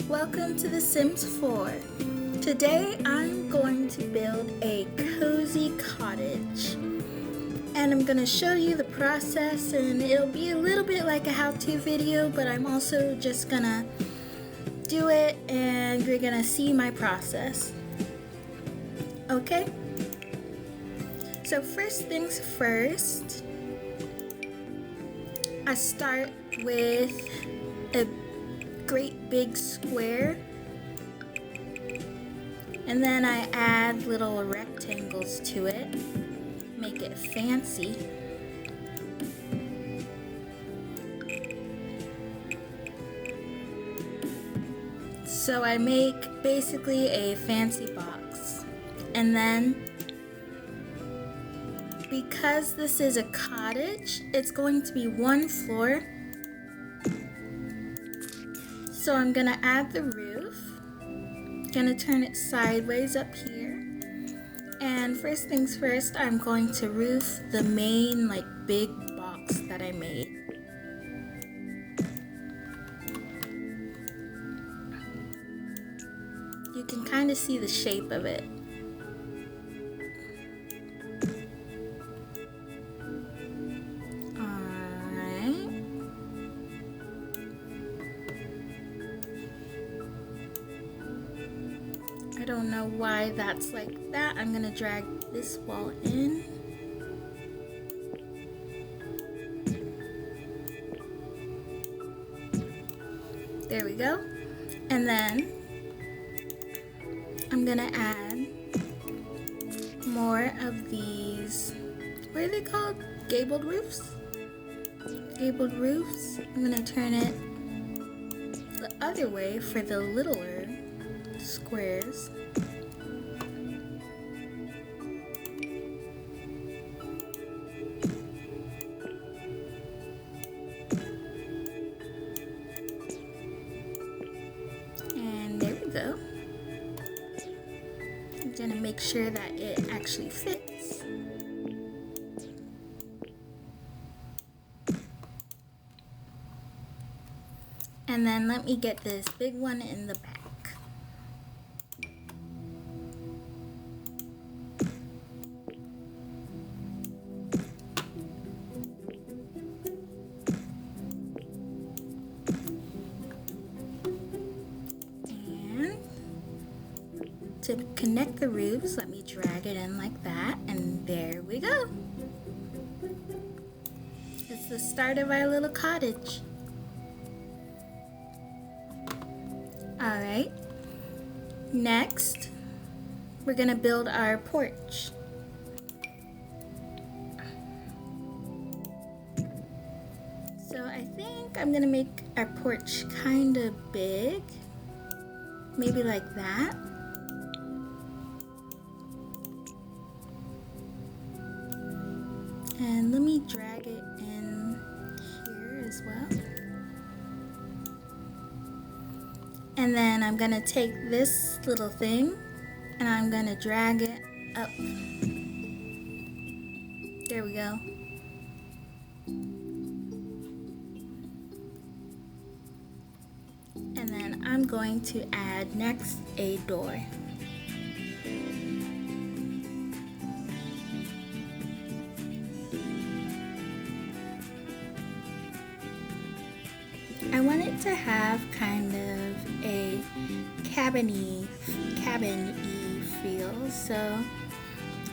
Welcome to The Sims 4. Today I'm going to build a cozy cottage. And I'm going to show you the process, and it'll be a little bit like a how-to video, but I'm also just going to do it and you're going to see my process. Okay? So first things first, I start with a great big square, and then I add little rectangles to it, make it fancy. So I make basically a fancy box, and then because this is a cottage, it's going to be one floor. So I'm gonna add the roof, gonna turn it sideways up here. And first things first, I'm going to roof the main big box that I made. You can kind of see the shape of it. I don't know why that's like that. I'm gonna drag this wall in. There we go. And then I'm gonna add more of these, what are they called? Gabled roofs? Gabled roofs. I'm gonna turn it the other way for the littler squares. And there we go. I'm gonna make sure that it actually fits. And then let me get this big one in the back. To connect the roofs, let me drag it in like that, and there we go. It's the start of our little cottage. Alright, next we're gonna build our porch. So I think I'm gonna make our porch kind of big, maybe like that. And let me drag it in here as well. And then I'm gonna take this little thing and I'm gonna drag it up. There we go. And then I'm going to add next a door. I want it to have kind of a cabin-y feel, so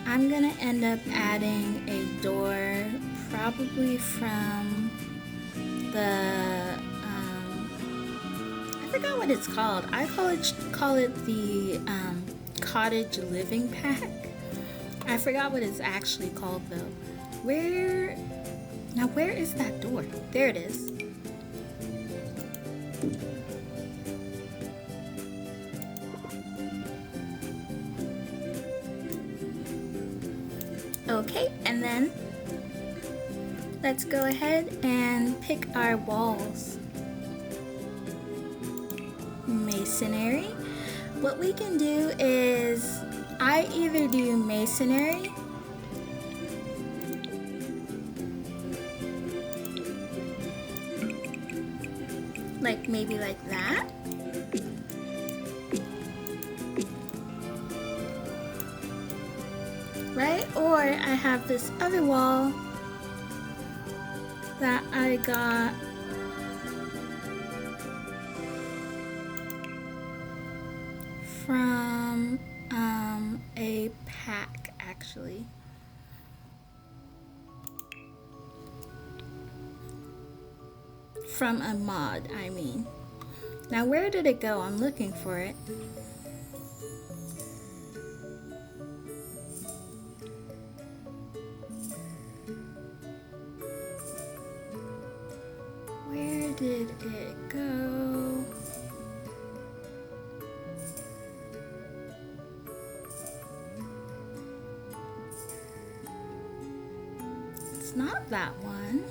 I'm gonna end up adding a door probably from the I forgot what it's called. I call it the cottage living pack. I forgot what it's actually called though. Where is that door? There it is. Okay, and then let's go ahead and pick our walls. Masonry. What we can do is I either do masonry like maybe like that, I have this other wall that I got from a pack, actually. From a mod, I mean. Now, where did it go? I'm looking for it. Where did it go? It's not that one.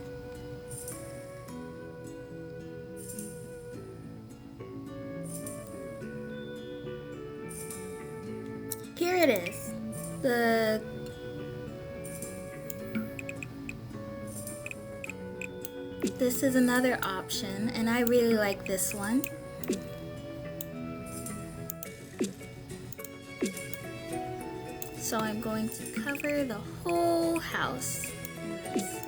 Here it is. This is another option, and I really like this one. So I'm going to cover the whole house in this.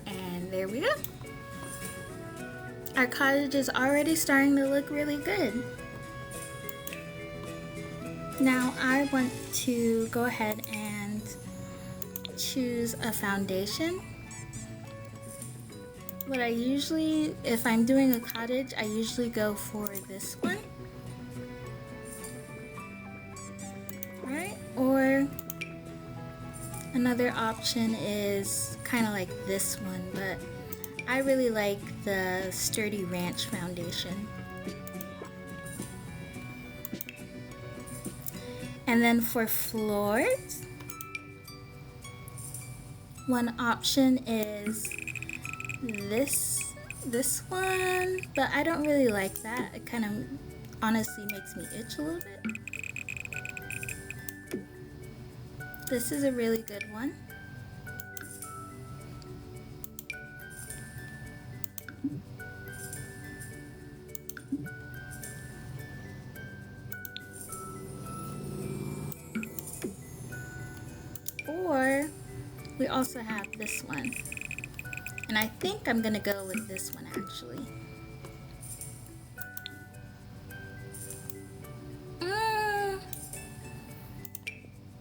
And there we go. Our cottage is already starting to look really good. Now I want to go ahead and choose a foundation. What I usually, if I'm doing a cottage, I usually go for this one. Right? Or another option is kind of like this one, but I really like the Sturdy Ranch foundation. And then for floors, one option is this one, but I don't really like that. It kind of honestly makes me itch a little bit. This is a really good one. Or we also have this one. And I think I'm gonna go with this one actually.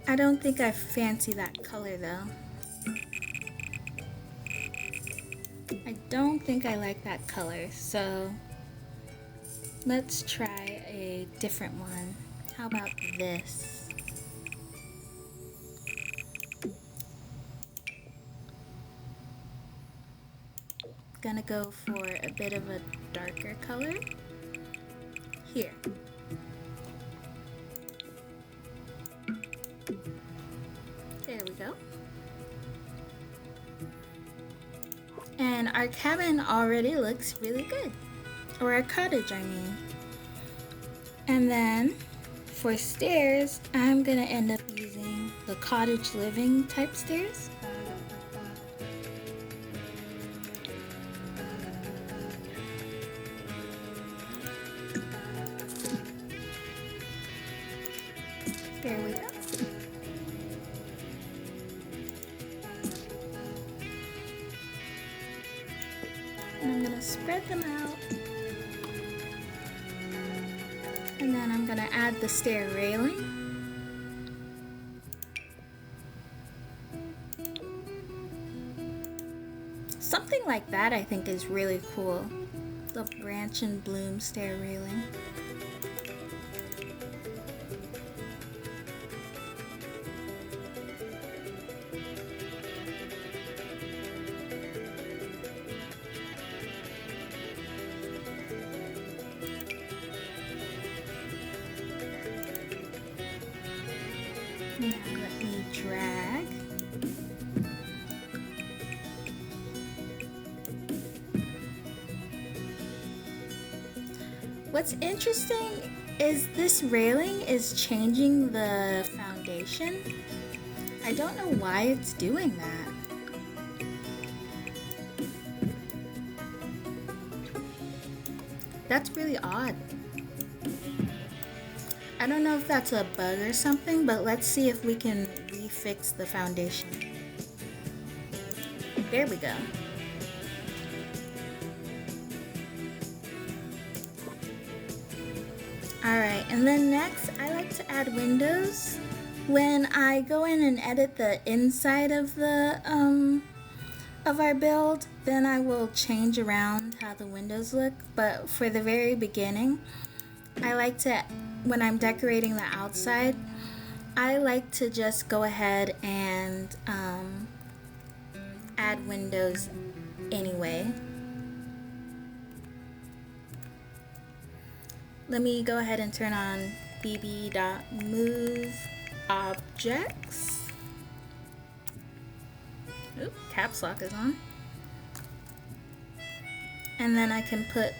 I don't think I fancy that color though. I don't think I like that color, so let's try a different one. How about this? Gonna go for a bit of a darker color here. There we go. And our cabin already looks really good. Or our cottage, I mean. And then for stairs, I'm gonna end up using the cottage living type stairs. There we go. And I'm gonna spread them out. And then I'm gonna add the stair railing. Something like that I think is really cool. The branch and bloom stair railing. Now let me drag. What's interesting is this railing is changing the foundation. I don't know why it's doing that. That's really odd. I don't know if that's a bug or something, but let's see if we can refix the foundation. There we go. Alright, and then next I like to add windows. When I go in and edit the inside of the of our build, then I will change around how the windows look. But for the very beginning, I like to, when I'm decorating the outside, I like to just go ahead and add windows anyway. Let me go ahead and turn on bb.move objects. Oop, caps lock is on. And then I can put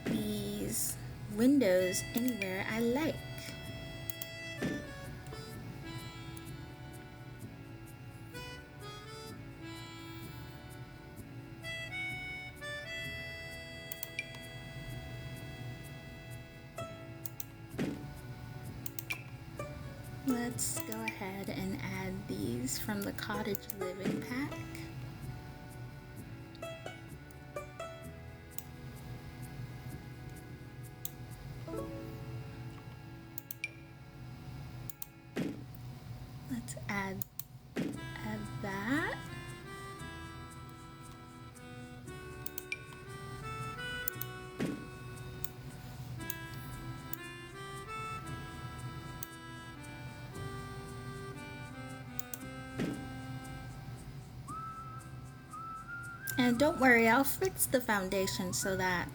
these windows anywhere I like. Let's go ahead and add these from the Cottage Living Pack. Let's add that. And don't worry, I'll fix the foundation so that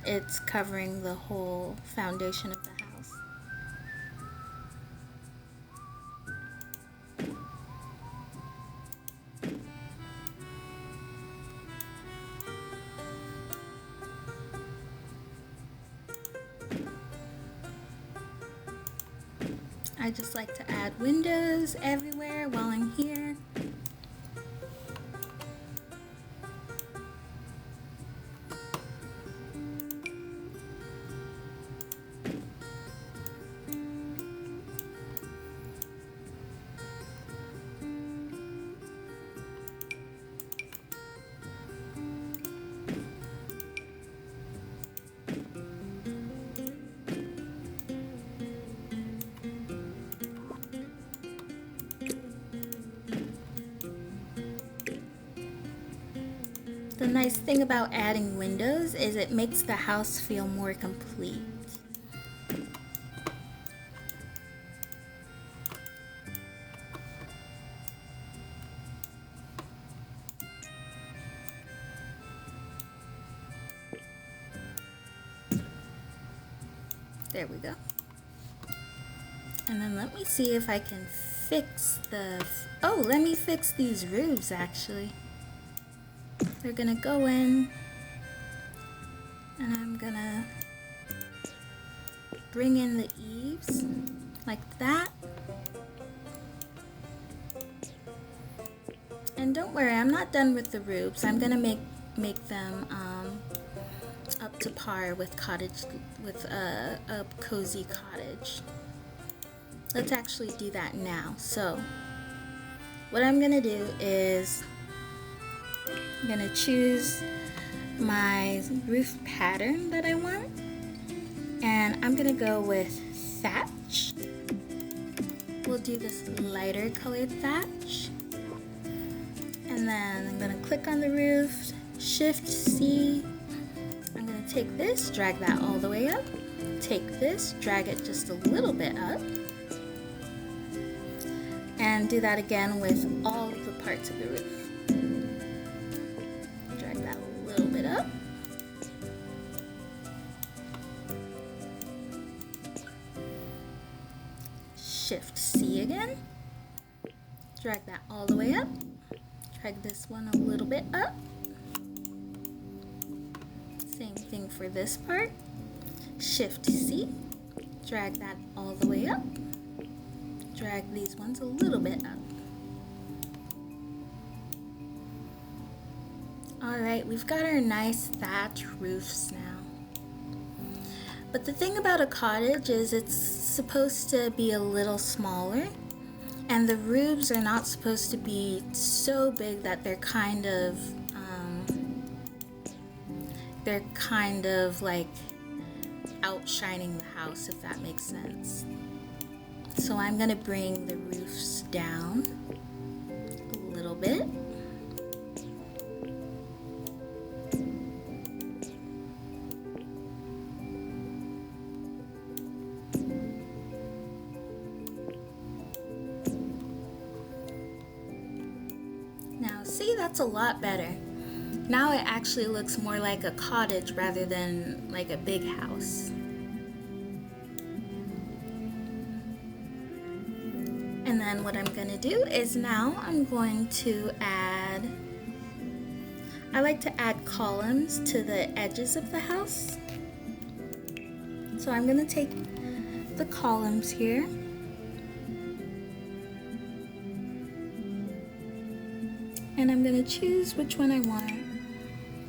it's covering the whole foundation of the house. I just like to add windows everywhere while I'm here. The nice thing about adding windows is it makes the house feel more complete. There we go. And then let me see if I can fix the... Oh, let me fix these roofs actually. They're gonna go in and I'm gonna bring in the eaves like that. And don't worry, I'm not done with the roofs. I'm gonna make them up to par with a cozy cottage. Let's actually do that now. So what I'm gonna do is I'm gonna choose my roof pattern that I want, and I'm gonna go with thatch. We'll do this lighter colored thatch, and then I'm gonna click on the roof, Shift C. I'm gonna take this, drag that all the way up, take this, drag it just a little bit up, and do that again with all of the parts of the roof. Drag that a little bit up. Shift C again. Drag that all the way up. Drag this one a little bit up. Same thing for this part. Shift C, drag that all the way up, drag these ones a little bit up. Alright, we've got our nice thatch roofs now. But the thing about a cottage is it's supposed to be a little smaller, and the roofs are not supposed to be so big that they're kind of like outshining the house, if that makes sense. So I'm gonna bring the roofs down a little bit. Now see, that's a lot better. Now it actually looks more like a cottage rather than like a big house. And then what I'm going to do is now I'm going to I like to add columns to the edges of the house. So I'm going to take the columns here. And I'm going to choose which one I want.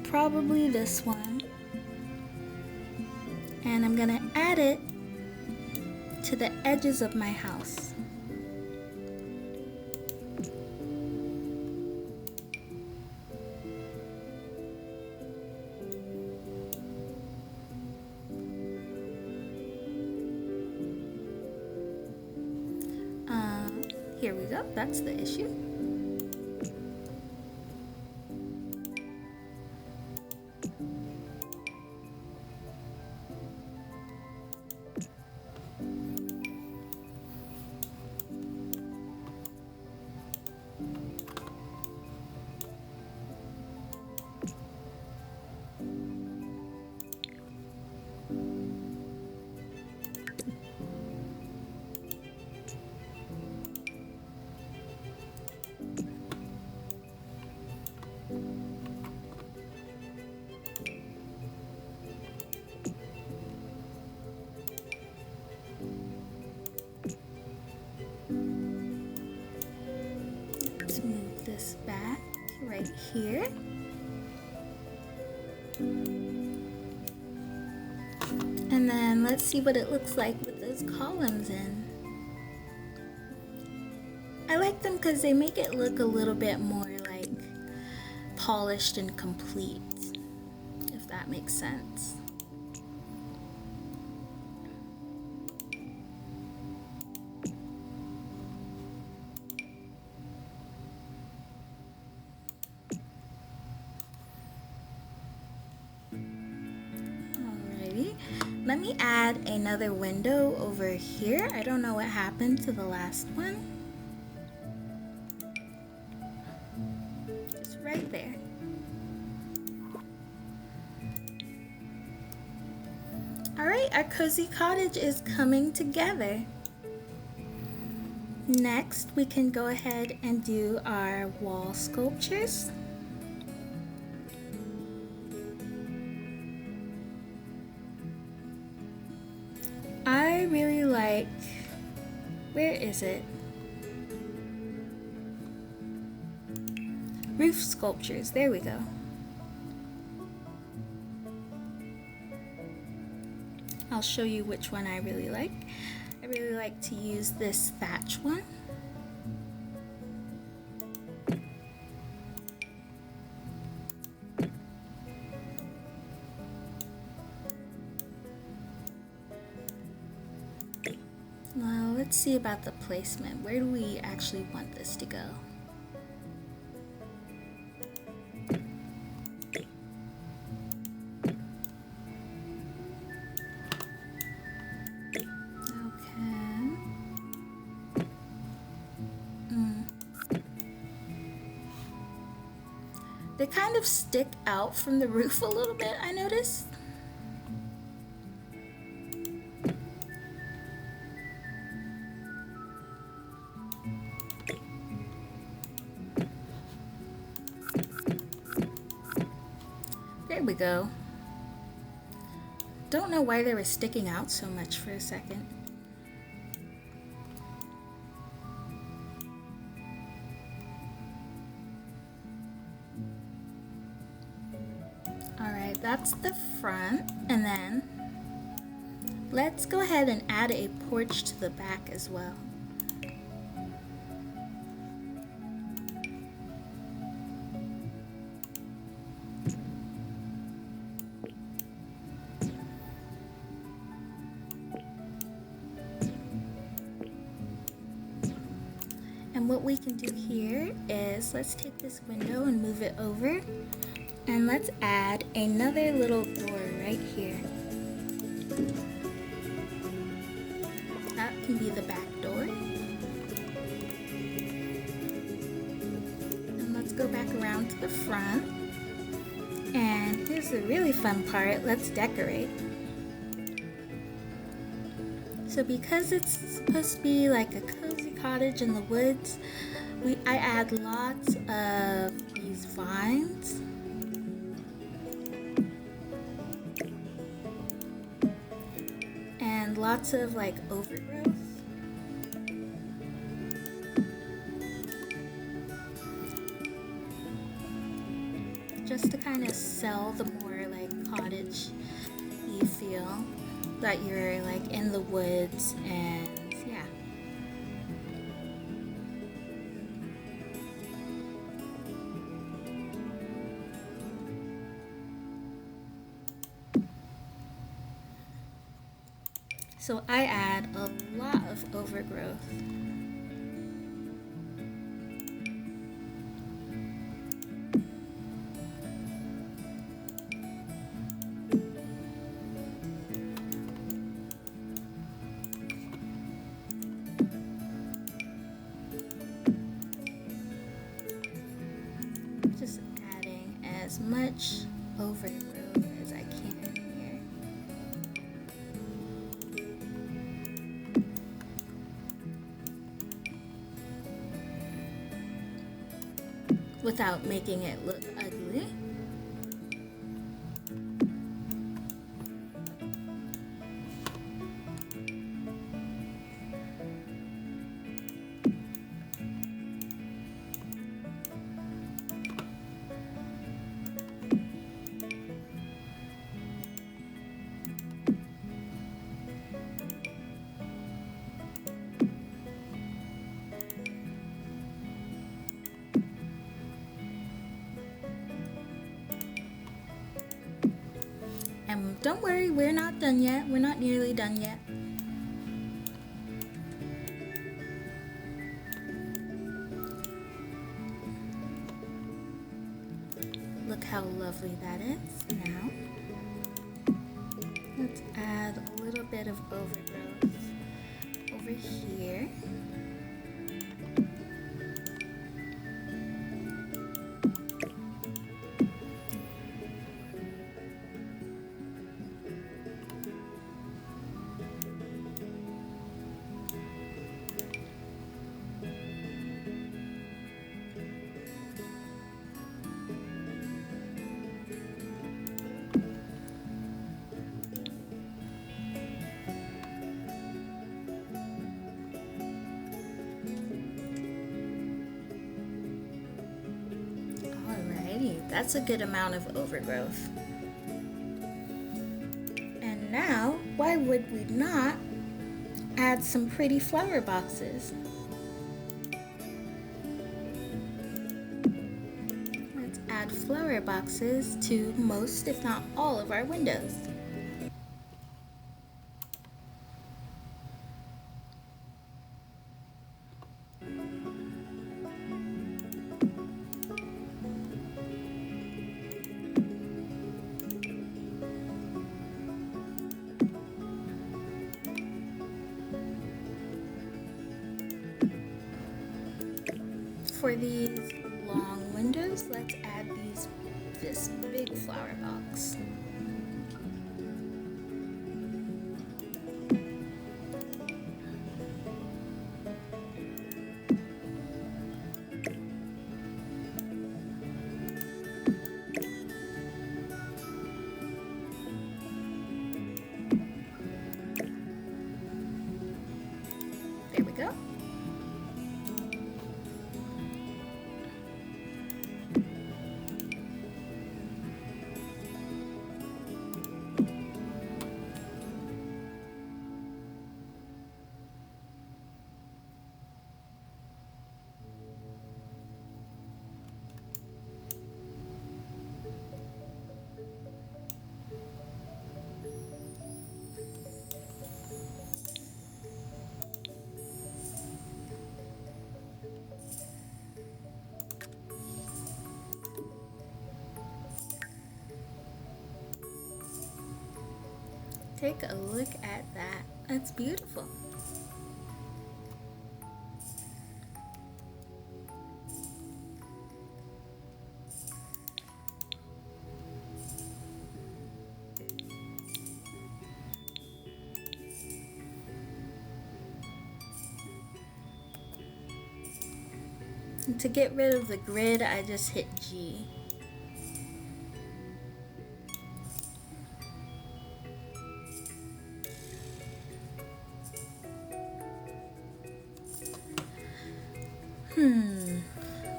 Probably this one. And I'm going to add it to the edges of my house. Here we go, that's the issue. Let's move this back right here. And then let's see what it looks like with those columns in. I like them because they make it look a little bit more like polished and complete, if that makes sense. Let me add another window over here. I don't know what happened to the last one. It's right there. Alright, our cozy cottage is coming together. Next, we can go ahead and do our wall sculptures. I really like, where is it? Roof sculptures, there we go. I'll show you which one I really like. I really like to use this thatch one. Now let's see about the placement. Where do we actually want this to go? They kind of stick out from the roof a little bit, I noticed. There we go. don't know why they were sticking out so much for a second. Alright, that's the front, and then let's go ahead and add a porch to the back as well. And what we can do here is, let's take this window and move it over, and let's add another little door right here. That can be the back door. And let's go back around to the front. And here's the really fun part, let's decorate. So because it's supposed to be like a cozy cottage in the woods, I add lots of these vines. And lots of like overgrowth. Just to kind of sell the more like cottage you feel, that you're like in the woods, and yeah. So I add a lot of overgrowth. Just adding as much overgrowth as I can here. Without making it look ugly. And don't worry, we're not done yet. We're not nearly done yet. Look how lovely that is. Now, let's add a little bit of overgrowth over here. That's a good amount of overgrowth. And now, why would we not add some pretty flower boxes? Let's add flower boxes to most, if not all, of our windows. For these long windows, let's add this big flower box. There we go. Take a look at that. That's beautiful. And to get rid of the grid, I just hit G.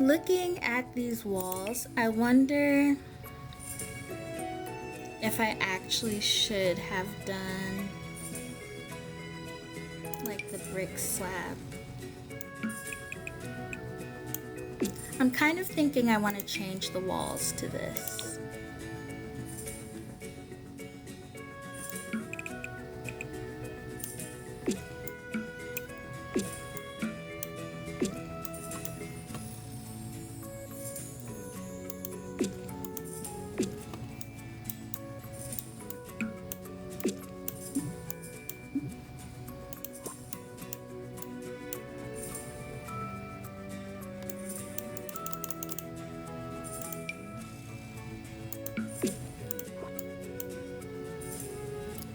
Looking at these walls, I wonder if I actually should have done like the brick slab. I'm kind of thinking I want to change the walls to this.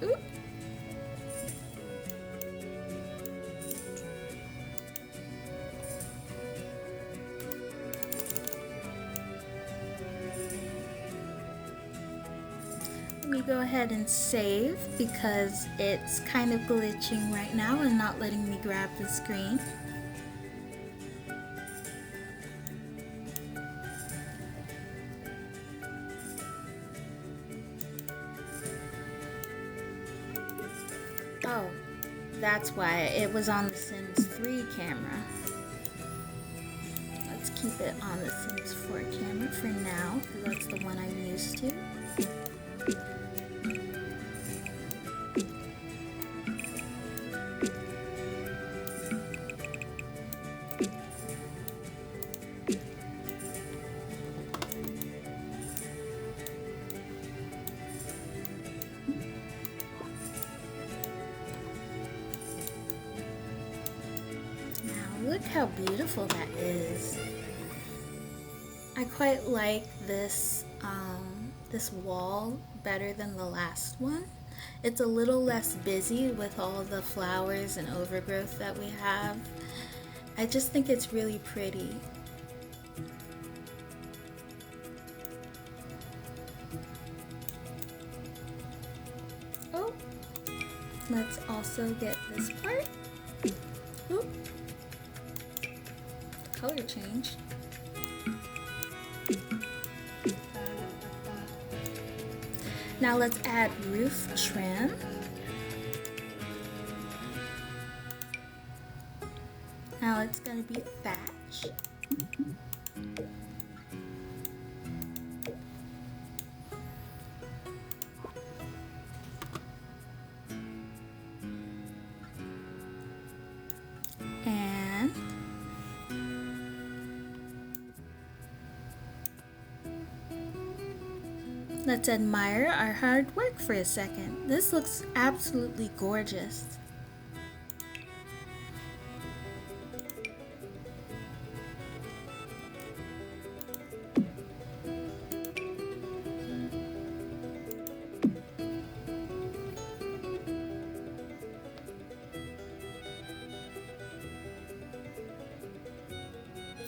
Ooh. Let me go ahead and save because it's kind of glitching right now and not letting me grab the screen. Oh, that's why it was on the Sims 3 camera. Let's keep it on the Sims 4 camera for now because that's the one I'm used to. Look how beautiful that is. I quite like this this wall better than the last one. It's a little less busy with all the flowers and overgrowth that we have. I just think it's really pretty. Oh, let's also get this part. Oop. Color change. Now let's add roof trim. Now it's going to be thatch. And let's admire our hard work for a second. This looks absolutely gorgeous.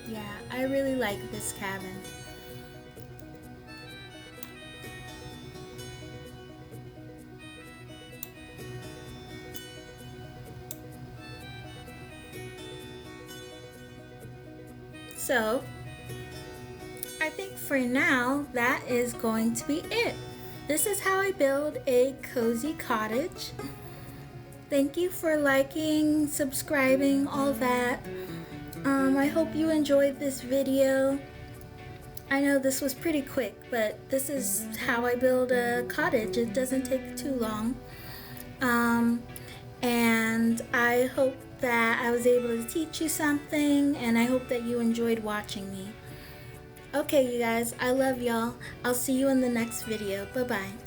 Yeah, I really like this cabin. So I think for now that is going to be it. This is how I build a cozy cottage. Thank you for liking, subscribing, all that. I hope you enjoyed this video. I know this was pretty quick, but this is how I build a cottage. It doesn't take too long. And I hope that I was able to teach you something, and I hope that you enjoyed watching me. Okay, you guys, I love y'all. I'll see you in the next video. Bye-bye.